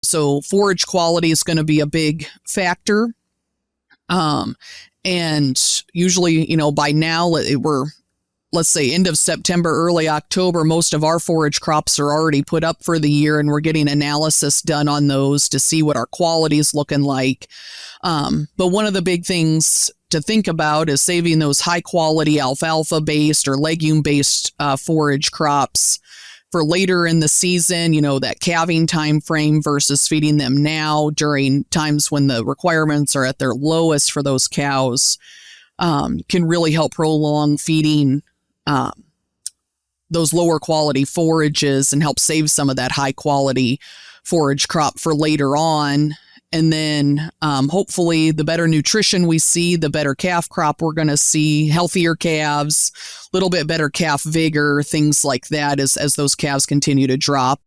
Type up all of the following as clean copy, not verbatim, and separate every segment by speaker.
Speaker 1: So forage quality is going to be a big factor. And usually, by now we're, let's say, end of September, early October, most of our forage crops are already put up for the year, and we're getting analysis done on those to see what our quality is looking like. But one of the big things to think about is saving those high quality alfalfa-based or legume-based forage crops for later in the season, that calving time frame versus feeding them now during times when the requirements are at their lowest for those cows, can really help prolong feeding those lower quality forages and help save some of that high quality forage crop for later on. And then hopefully the better nutrition we see, the better calf crop we're going to see, healthier calves, a little bit better calf vigor, things like that as those calves continue to drop.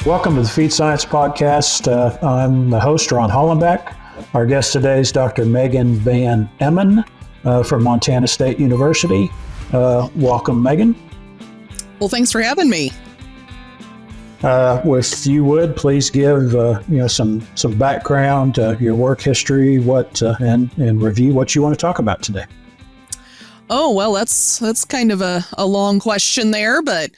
Speaker 2: Welcome to the Feed Science Podcast. I'm the host, Ron Hollenbeck. Our guest today is Dr. Megan Van Emon from Montana State University. Welcome, Megan.
Speaker 1: Well, thanks for having me.
Speaker 2: If you would, please give some background, your work history, and review what you want to talk about today.
Speaker 1: Oh, well, that's kind of a long question there, but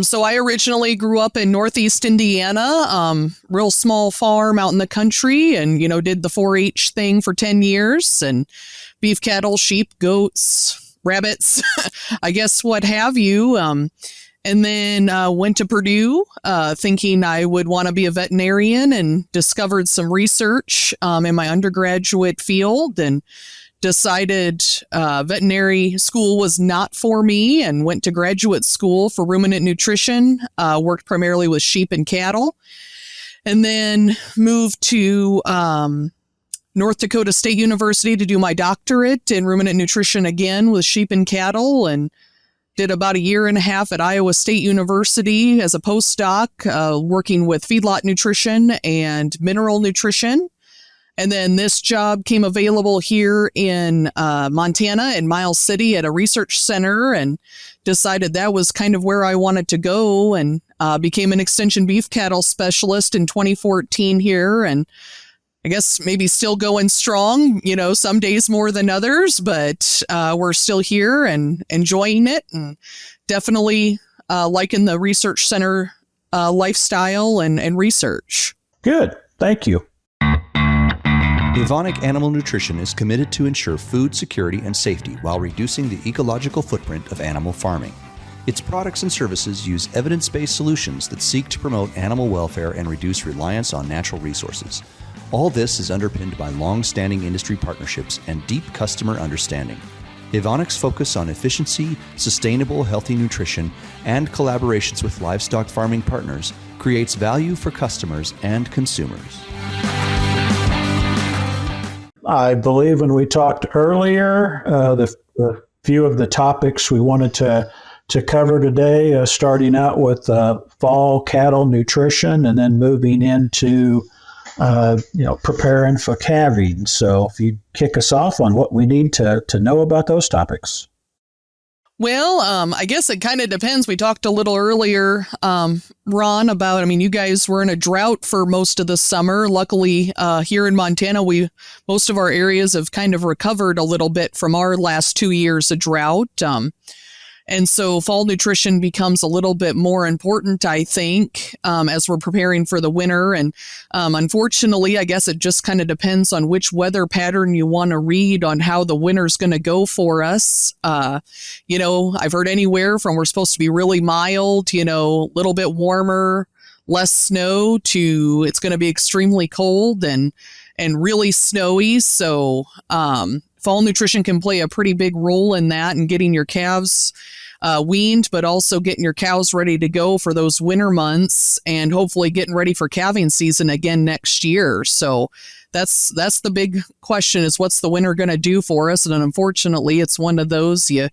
Speaker 1: so I originally grew up in Northeast Indiana, real small farm out in the country, and did the 4-H thing for 10 years, and beef cattle, sheep, goats, rabbits, I guess what have you. And then went to Purdue thinking I would want to be a veterinarian, and discovered some research in my undergraduate field, and decided veterinary school was not for me, and went to graduate school for ruminant nutrition, worked primarily with sheep and cattle, and then moved to North Dakota State University to do my doctorate in ruminant nutrition again with sheep and cattle, and did about 1.5 years at Iowa State University as a postdoc, working with feedlot nutrition and mineral nutrition. And then this job came available here in Montana, in Miles City at a research center, and decided that was kind of where I wanted to go, and became an extension beef cattle specialist in 2014 here. And I guess maybe still going strong, some days more than others, but we're still here and enjoying it, and definitely liking the research center lifestyle and research.
Speaker 2: Good. Thank you.
Speaker 3: Evonik Animal Nutrition is committed to ensure food security and safety while reducing the ecological footprint of animal farming. Its products and services use evidence-based solutions that seek to promote animal welfare and reduce reliance on natural resources. All this is underpinned by long-standing industry partnerships and deep customer understanding. Evonik's focus on efficiency, sustainable, healthy nutrition, and collaborations with livestock farming partners creates value for customers and consumers.
Speaker 2: I believe when we talked earlier, the few of the topics we wanted to cover today, starting out with fall cattle nutrition, and then moving into preparing for calving. So if you kick us off on what we need to know about those topics.
Speaker 1: Well, I guess it kind of depends. We talked a little earlier, Ron, about, you guys were in a drought for most of the summer. Luckily, here in Montana, most of our areas have kind of recovered a little bit from our last 2 years of drought. And so fall nutrition becomes a little bit more important, I think, as we're preparing for the winter. And unfortunately, I guess it just kind of depends on which weather pattern you want to read on how the winter's going to go for us. I've heard anywhere from we're supposed to be really mild, a little bit warmer, less snow, to it's going to be extremely cold and really snowy. So fall nutrition can play a pretty big role in that, and getting your calves weaned, but also getting your cows ready to go for those winter months, and hopefully getting ready for calving season again next year. So that's the big question, is what's the winter going to do for us? And unfortunately, it's one of those you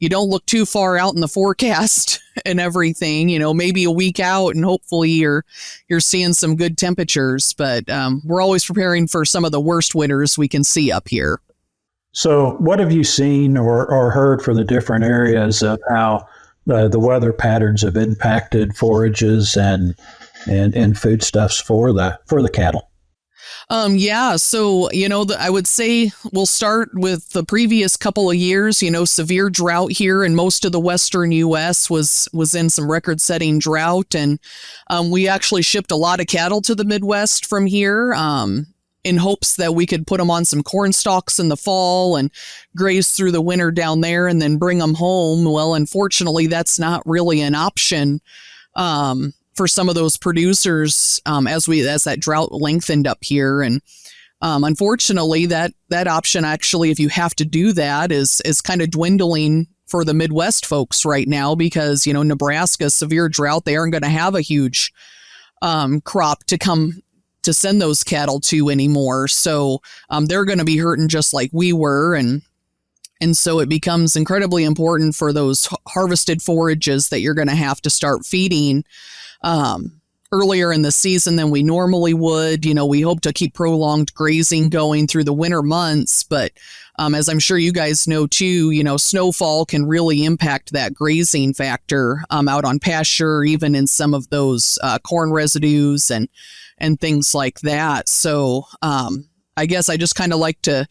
Speaker 1: don't look too far out in the forecast and everything, maybe a week out, and hopefully you're seeing some good temperatures, but we're always preparing for some of the worst winters we can see up here.
Speaker 2: So, what have you seen or heard for the different areas of how the weather patterns have impacted forages and foodstuffs for the cattle?
Speaker 1: Yeah, so, I would say we'll start with the previous couple of years. Severe drought here in most of the western U.S. was in some record-setting drought, and we actually shipped a lot of cattle to the Midwest from here in hopes that we could put them on some corn stalks in the fall and graze through the winter down there and then bring them home. Well, unfortunately, that's not really an option. For some of those producers, as that drought lengthened up here. And unfortunately, that option actually, if you have to do that, is kind of dwindling for the Midwest folks right now because, Nebraska, severe drought, they aren't going to have a huge crop to send those cattle to anymore. So they're going to be hurting just like we were. And so it becomes incredibly important for those harvested forages that you're going to have to start feeding earlier in the season than we normally would. We hope to keep prolonged grazing going through the winter months, but as I'm sure you guys know too, snowfall can really impact that grazing factor out on pasture, even in some of those corn residues and things like that. So I guess I just kind of like to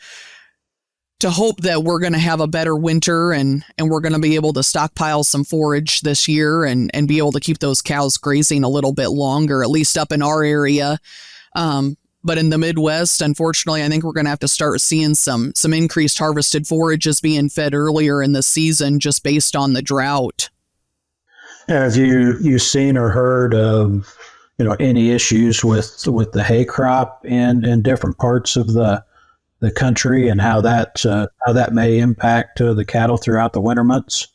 Speaker 1: hope that we're going to have a better winter and we're going to be able to stockpile some forage this year and be able to keep those cows grazing a little bit longer, at least up in our area. But in the Midwest, unfortunately, I think we're going to have to start seeing some increased harvested forages being fed earlier in the season just based on the drought.
Speaker 2: Have you seen or heard of any issues with the hay crop in different parts of the country and how that may impact the cattle throughout the winter months?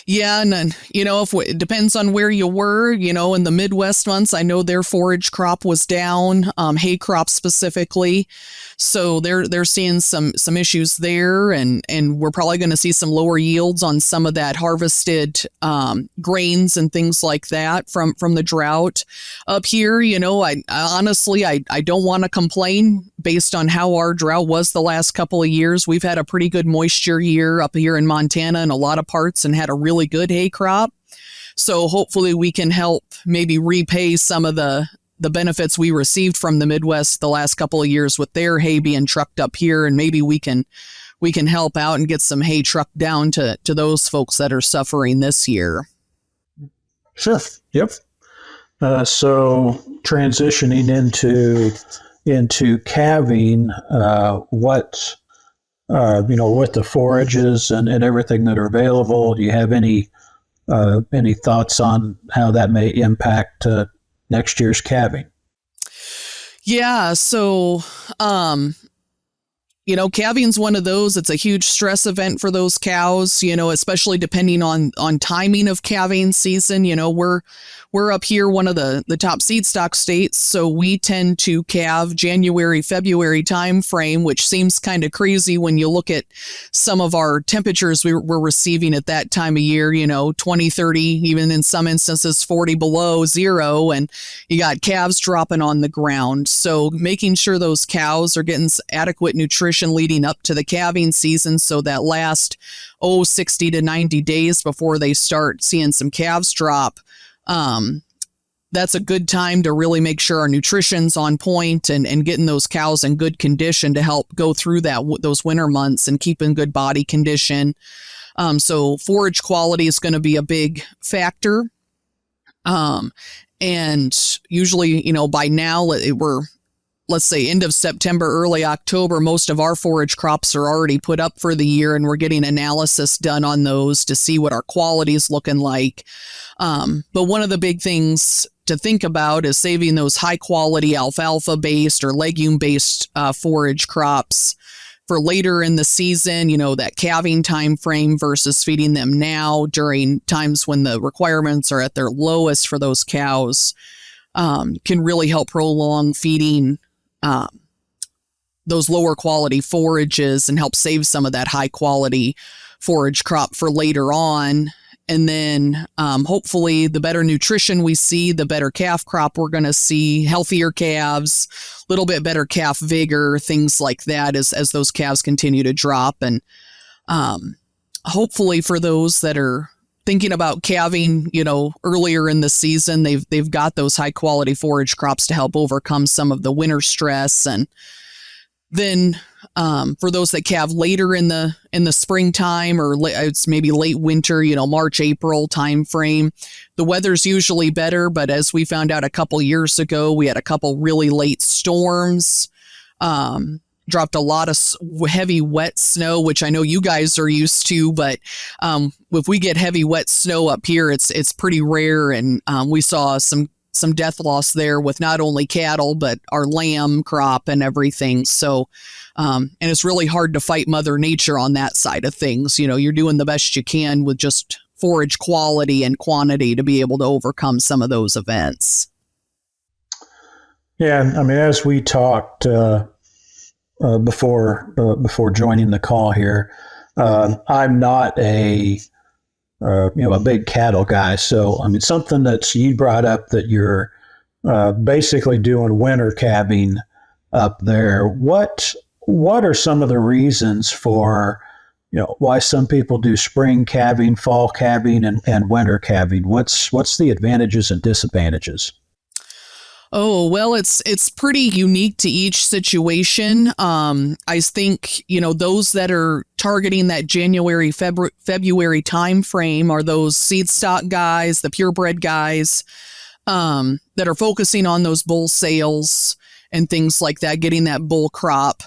Speaker 1: Yeah, and then, it depends on where you were, in the Midwest months, I know their forage crop was down, hay crop specifically. So they're seeing some issues there, and we're probably going to see some lower yields on some of that harvested grains and things like that from the drought. Up here, I honestly don't want to complain based on how our drought was the last couple of years. We've had a pretty good moisture year up here in Montana in a lot of parts and had a really good hay crop. So hopefully we can help maybe repay some of the benefits we received from the Midwest the last couple of years with their hay being trucked up here, and maybe we can help out and get some hay trucked down to those folks that are suffering this year.
Speaker 2: Sure. Yep. So transitioning into calving, what with the forages and everything that are available, do you have any thoughts on how that may impact next year's calving?
Speaker 1: Yeah, so calving's one of those. It's a huge stress event for those cows, especially depending on timing of calving season. We're up here, one of the top seed stock states, so we tend to calve January, February time frame, which seems kind of crazy when you look at some of our temperatures we're receiving at that time of year, 20, 30, even in some instances 40 below zero, and you got calves dropping on the ground. So making sure those cows are getting adequate nutrition leading up to the calving season, so that last 60 to 90 days before they start seeing some calves drop, that's a good time to really make sure our nutrition's on point and getting those cows in good condition to help go through those winter months and keep in good body condition. So forage quality is going to be a big factor. And usually, by now let's say end of September, early October, most of our forage crops are already put up for the year, and we're getting analysis done on those to see what our quality is looking like. But one of the big things to think about is saving those high quality alfalfa-based or legume-based forage crops for later in the season, that calving time frame, versus feeding them now during times when the requirements are at their lowest for those cows, can really help prolong feeding those lower quality forages and help save some of that high quality forage crop for later on. And then hopefully the better nutrition we see, the better calf crop we're going to see, healthier calves, a little bit better calf vigor, things like that as those calves continue to drop. And hopefully for those that are thinking about calving, earlier in the season, they've got those high quality forage crops to help overcome some of the winter stress. And then for those that calve later in the springtime or it's maybe late winter, March, April time frame, the weather's usually better. But as we found out a couple years ago, we had a couple really late storms, dropped a lot of heavy wet snow, which I know you guys are used to. But if we get heavy wet snow up here, it's pretty rare. And we saw some death loss there with not only cattle, but our lamb crop and everything. So, and it's really hard to fight Mother Nature on that side of things. You're doing the best you can with just forage quality and quantity to be able to overcome some of those events.
Speaker 2: Yeah, I mean, as we talked before joining the call here, I'm not a big cattle guy. So, I mean, something that you brought up that you're basically doing winter calving up there. What are some of the reasons for, why some people do spring calving, fall calving, and winter calving? What's the advantages and disadvantages?
Speaker 1: Oh, well, it's pretty unique to each situation. I think, those that are targeting that January, February time frame are those seed stock guys, the purebred guys, that are focusing on those bull sales and things like that, getting that bull crop.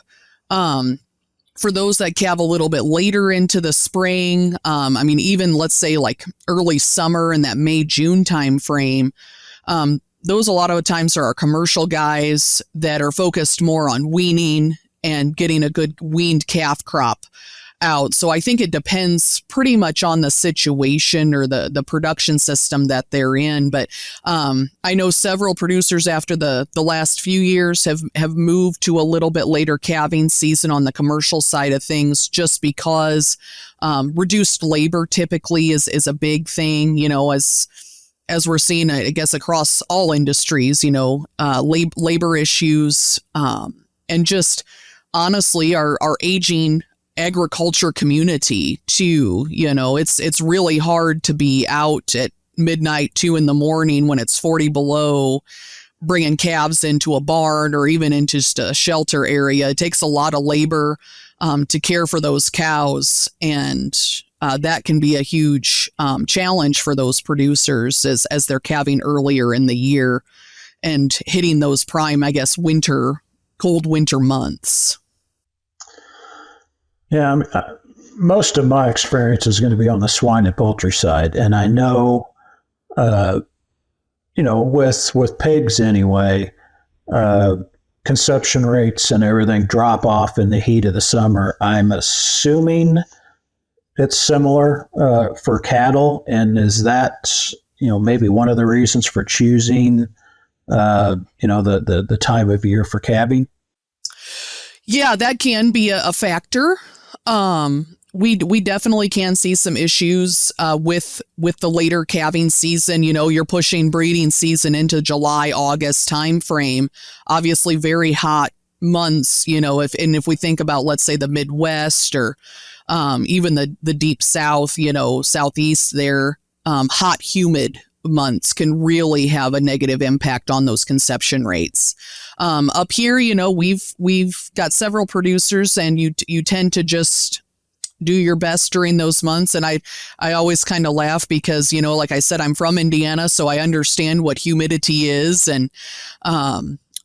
Speaker 1: For those that calve a little bit later into the spring, even let's say like early summer in that May, June time frame, those a lot of times are our commercial guys that are focused more on weaning and getting a good weaned calf crop out. So I think it depends pretty much on the situation or the production system that they're in. But I know several producers after the last few years have moved to a little bit later calving season on the commercial side of things, just because reduced labor typically is a big thing, as we're seeing, I guess, across all industries, labor issues, and just honestly our aging agriculture community too. It's really hard to be out at midnight, 2 a.m. when it's 40 below, bringing calves into a barn or even into just a shelter area. It takes a lot of labor to care for those cows, and that can be a huge challenge for those producers as they're calving earlier in the year and hitting those prime, I guess, cold winter months.
Speaker 2: Yeah, most of my experience is going to be on the swine and poultry side, and I know, with pigs anyway, conception rates and everything drop off in the heat of the summer. I'm assuming it's similar for cattle, and is that maybe one of the reasons for choosing the time of year for calving?
Speaker 1: Yeah, that can be a factor. We definitely can see some issues with the later calving season. You're pushing breeding season into July, August time frame. Obviously, very hot months. If we think about, let's say, the Midwest or even the deep South, Southeast there, hot, humid months can really have a negative impact on those conception rates. Up here, we've got several producers, and you tend to just do your best during those months. And I always kind of laugh because, like I said, I'm from Indiana, so I understand what humidity is and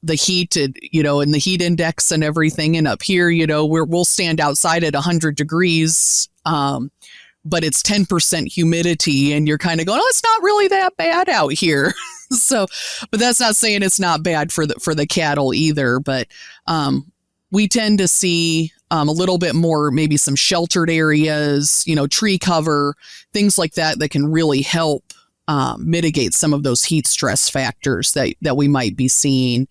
Speaker 1: the heat, and the heat index and everything. And up here, we'll stand outside at 100 degrees, but it's 10% humidity, and you're kind of going, oh, it's not really that bad out here. So, but that's not saying it's not bad for the cattle either. But we tend to see a little bit more, maybe some sheltered areas, tree cover, things like that can really help mitigate some of those heat stress factors that we might be seeing.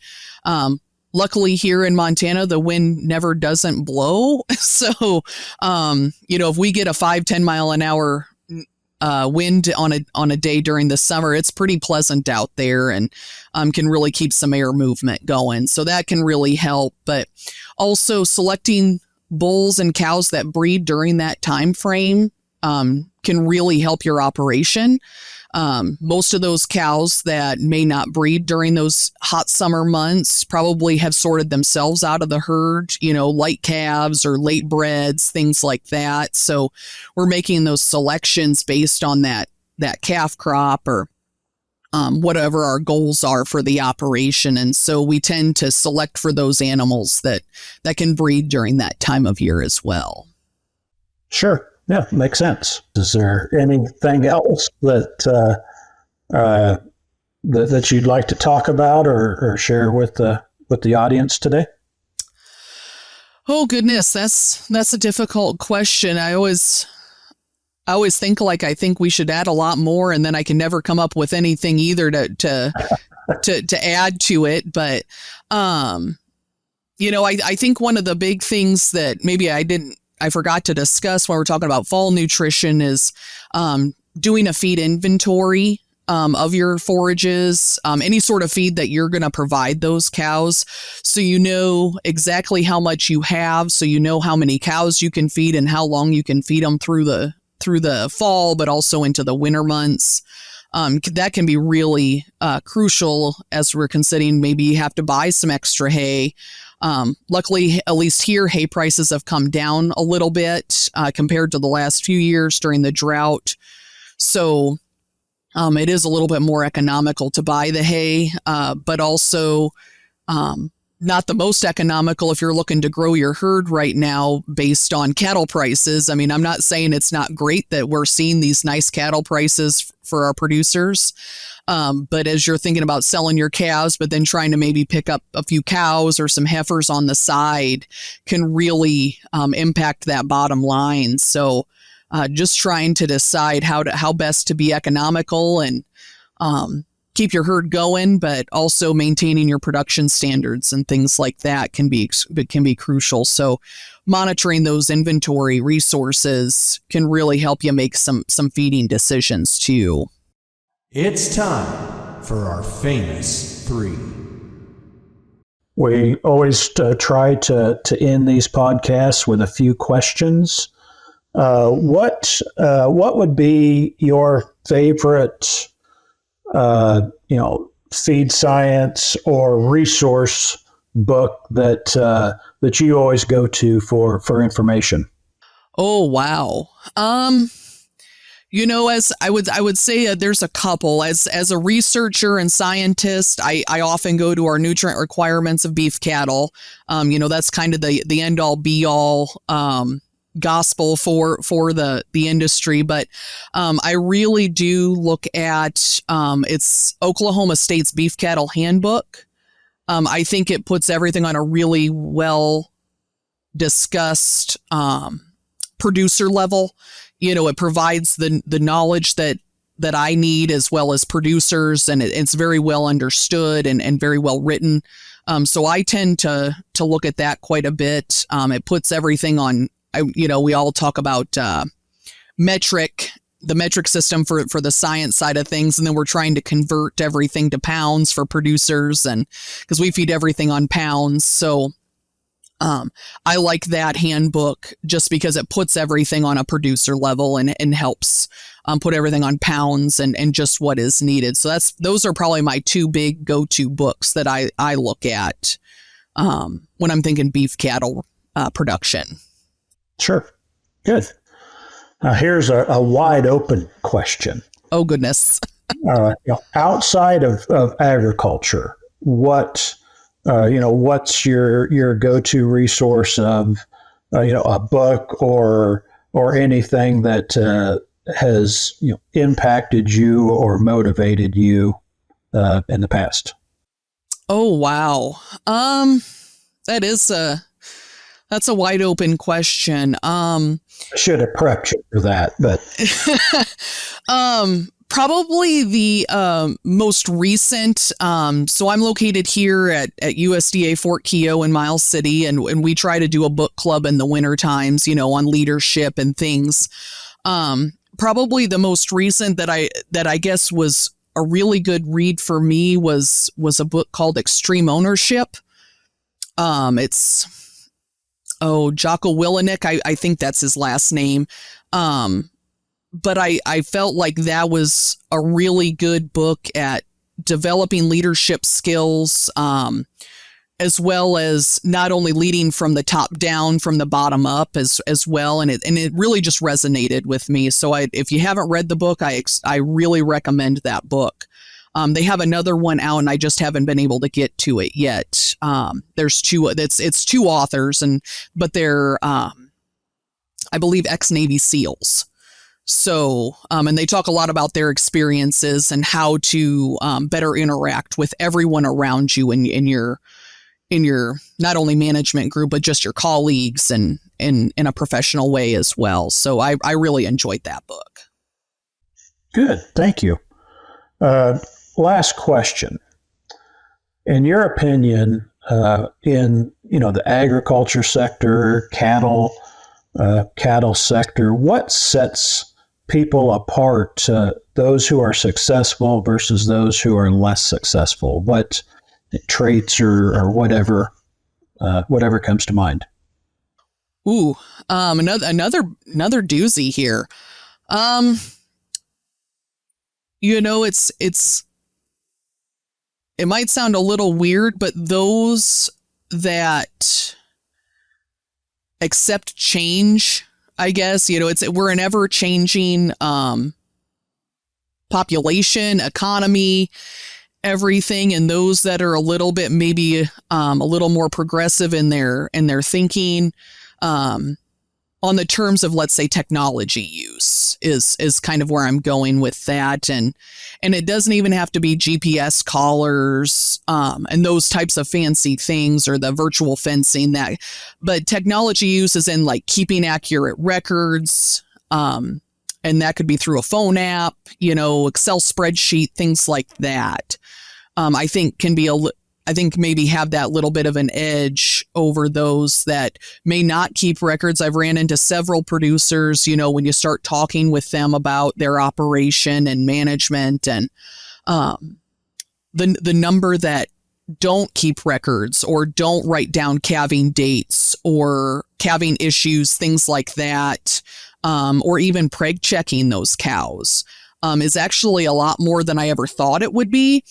Speaker 1: Luckily here in Montana, the wind never doesn't blow. So, if we get a 5-10 mile an hour wind on a day during the summer, it's pretty pleasant out there, and can really keep some air movement going. So that can really help. But also bulls and cows that breed during that time frame can really help your operation. Most of those cows that may not breed during those hot summer months probably have sorted themselves out of the herd, light calves or late breds, things like that. So we're making those selections based on that calf crop or whatever our goals are for the operation. And so we tend to select for those animals that can breed during that time of year as well.
Speaker 2: Sure. Yeah, makes sense. Is there anything else that you'd like to talk about or share with the audience today?
Speaker 1: Oh goodness, that's a difficult question. I always think I think we should add a lot more, and then I can never come up with anything either to add to it. But I think one of the big things that maybe I forgot to discuss when we're talking about fall nutrition is doing a feed inventory of your forages, any sort of feed that you're going to provide those cows. So you know exactly how much you have, so you know how many cows you can feed and how long you can feed them through the fall, but also into the winter months. That can be really crucial as we're considering maybe you have to buy some extra hay. Luckily, at least here, hay prices have come down a little bit compared to the last few years during the drought. So it is a little bit more economical to buy the hay, but also not the most economical if you're looking to grow your herd right now based on cattle prices. I mean, I'm not saying it's not great that we're seeing these nice cattle prices for our producers. But as you're thinking about selling your calves, but then trying to maybe pick up a few cows or some heifers on the side can really impact that bottom line. So just trying to decide how best to be economical and keep your herd going, but also maintaining your production standards and things like that can be crucial. So monitoring those inventory resources can really help you make some feeding decisions too.
Speaker 4: It's time for our famous three.
Speaker 2: We always try to end these podcasts with a few questions. What would be your favorite, feed science or resource book that you always go to for information?
Speaker 1: Oh wow. As I would say, there's a couple. As a researcher and scientist, I often go to our nutrient requirements of beef cattle. That's kind of the end all be all gospel for the industry. But I really do look at it's Oklahoma State's Beef Cattle Handbook. I think it puts everything on a really well discussed producer level. It provides the knowledge that I need as well as producers, and it's very well understood and very well written. So I tend to look at that quite a bit. It puts everything on, we all talk about the metric system for the science side of things. And then we're trying to convert everything to pounds for producers, and because we feed everything on pounds. So I like that handbook just because it puts everything on a producer level and helps put everything on pounds and just what is needed. So those are probably my two big go-to books that I look at when I'm thinking beef cattle production.
Speaker 2: Sure. Good. Now here's a wide open question.
Speaker 1: Oh, goodness.
Speaker 2: Outside of agriculture, what's your go-to resource of, a book or anything that has, impacted you or motivated you in the past?
Speaker 1: Oh, wow. That's a wide open question.
Speaker 2: I should have prepped you for that, but
Speaker 1: probably the most recent. So I'm located here at USDA Fort Keogh in Miles City, and we try to do a book club in the winter times, on leadership and things. probably the most recent that I guess was a really good read for me was a book called Extreme Ownership. It's Jocko Willenick. I think that's his last name. But I felt like that was a really good book at developing leadership skills, as well as not only leading from the top down, from the bottom up as well. And it really just resonated with me. So if you haven't read the book, I really recommend that book. They have another one out and I just haven't been able to get to it yet. There's it's two authors but they're, I believe, ex-Navy SEALs. So, and they talk a lot about their experiences and how to better interact with everyone around you in your not only management group, but just your colleagues and in a professional way as well. So I really enjoyed that book.
Speaker 2: Good. Thank you. Last question. In your opinion, in the agriculture sector, cattle sector, what sets people apart, those who are successful versus those who are less successful? What traits or whatever comes to mind?
Speaker 1: Ooh, another doozy here. It might sound a little weird, but those that accept change, I guess, we're an ever changing population, economy, everything. And those that are a little bit, maybe a little more progressive in their thinking, on the terms of, let's say, technology use is kind of where I'm going with that. And it doesn't even have to be GPS collars, and those types of fancy things, or the virtual fencing but technology use is in like keeping accurate records. And that could be through a phone app, Excel spreadsheet, things like that. I think maybe have that little bit of an edge over those that may not keep records. I've ran into several producers, when you start talking with them about their operation and management, and the number that don't keep records or don't write down calving dates or calving issues, things like that, or even preg checking those cows, is actually a lot more than I ever thought it would be.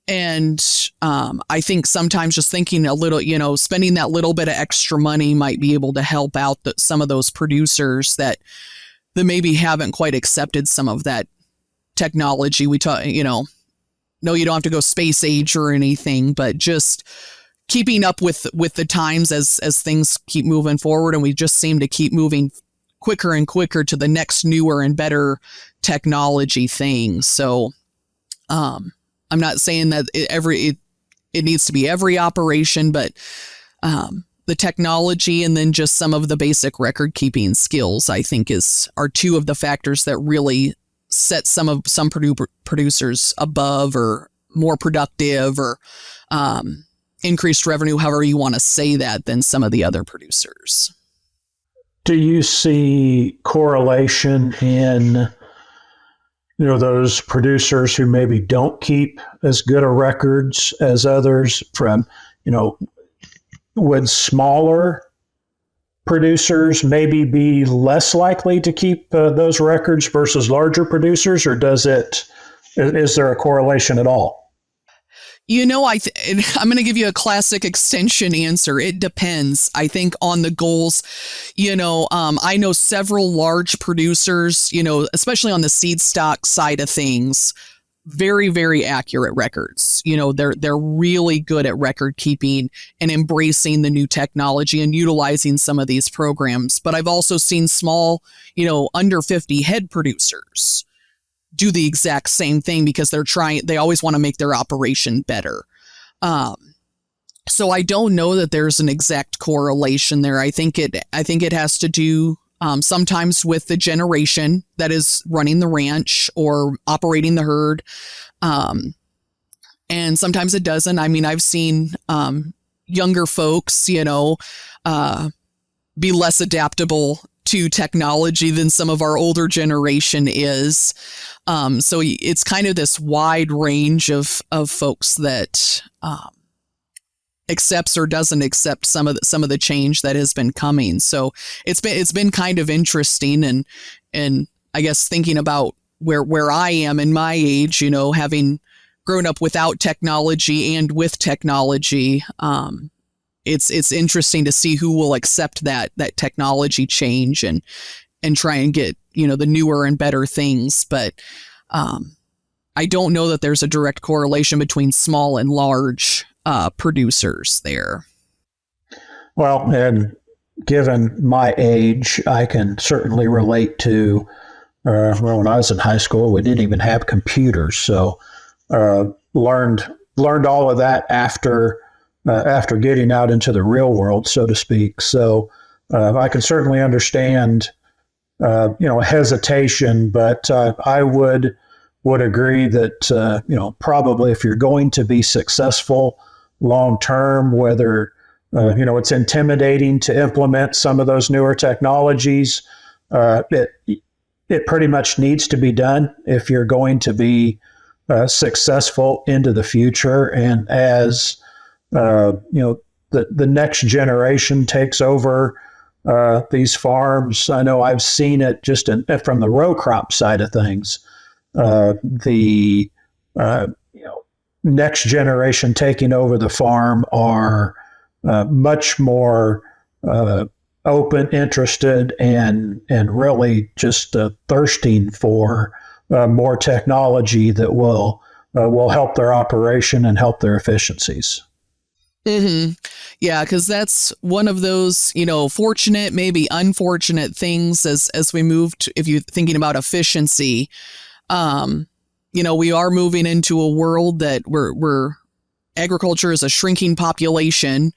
Speaker 1: And I think sometimes just thinking a little, spending that little bit of extra money might be able to help out some of those producers that maybe haven't quite accepted some of that technology. We talk, no, you don't have to go space age or anything, but just keeping up with the times as things keep moving forward. And we just seem to keep moving quicker and quicker to the next newer and better technology thing. So, I'm not saying that it needs to be every operation, but the technology and then just some of the basic record keeping skills, I think, are two of the factors that really set some producers above or more productive or increased revenue, however you want to say that, than some of the other producers.
Speaker 2: Do you see correlation in those producers who maybe don't keep as good a records as others from, would smaller producers maybe be less likely to keep those records versus larger producers, or is there a correlation at all?
Speaker 1: I'm going to give you a classic extension answer. It depends, I think, on the goals. I know several large producers, especially on the seed stock side of things, very, very accurate records. They're really good at record keeping and embracing the new technology and utilizing some of these programs. But I've also seen small, under 50 head producers do the exact same thing because they always want to make their operation better. So I don't know that there's an exact correlation there. I think it has to do sometimes with the generation that is running the ranch or operating the herd. And sometimes it doesn't. I mean, I've seen younger folks, be less adaptable to technology than some of our older generation is. So it's kind of this wide range of folks that accepts or doesn't accept some of the change that has been coming. So it's been kind of interesting, and I guess thinking about where I am in my age, having grown up without technology and with technology, it's interesting to see who will accept that technology change and try and get, the newer and better things. But I don't know that there's a direct correlation between small and large producers there.
Speaker 2: Well, and given my age, I can certainly relate to, when I was in high school, we didn't even have computers. So learned all of that after getting out into the real world, so to speak. So I can certainly understand, hesitation, but I would agree that, probably if you're going to be successful long term, whether, it's intimidating to implement some of those newer technologies, it pretty much needs to be done if you're going to be successful into the future. And as the next generation takes over these farms, I know I've seen it just from the row crop side of things. The next generation taking over the farm are much more open, interested, and really just thirsting for more technology that will help their operation and help their efficiencies.
Speaker 1: Mm-hmm. Yeah, because that's one of those, fortunate, maybe unfortunate things as we move to, if you're thinking about efficiency, we are moving into a world that we're agriculture is a shrinking population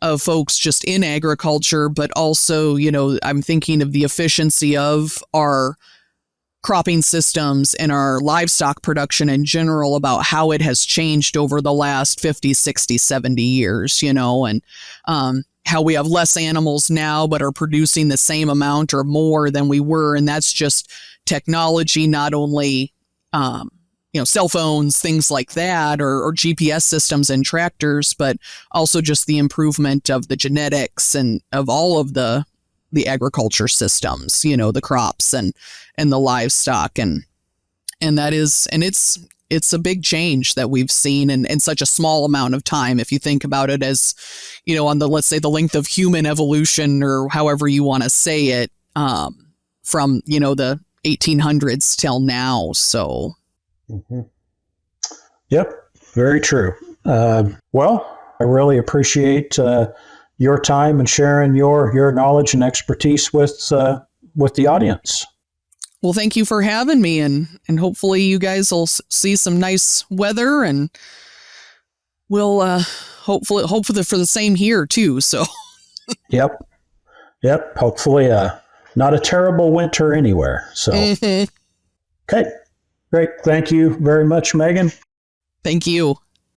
Speaker 1: of folks just in agriculture, but also, I'm thinking of the efficiency of our cropping systems and our livestock production in general, about how it has changed over the last 50, 60, 70 years, and how we have less animals now, but are producing the same amount or more than we were. And that's just technology, not only, cell phones, things like that, or GPS systems and tractors, but also just the improvement of the genetics and of all of the agriculture systems, the crops and the livestock. And that is, and it's a big change that we've seen in such a small amount of time. If you think about it as, on let's say the length of human evolution, or however you want to say it, from, the 1800s till now. So.
Speaker 2: Mm-hmm. Yep. Very true. Well, I really appreciate, your time and sharing your knowledge and expertise with the audience.
Speaker 1: Well, thank you for having me, and hopefully you guys will see some nice weather, and we'll hopefully for the same here too. So. Yep.
Speaker 2: Hopefully, not a terrible winter anywhere. So. Mm-hmm. Okay. Great. Thank you very much, Megan.
Speaker 1: Thank you.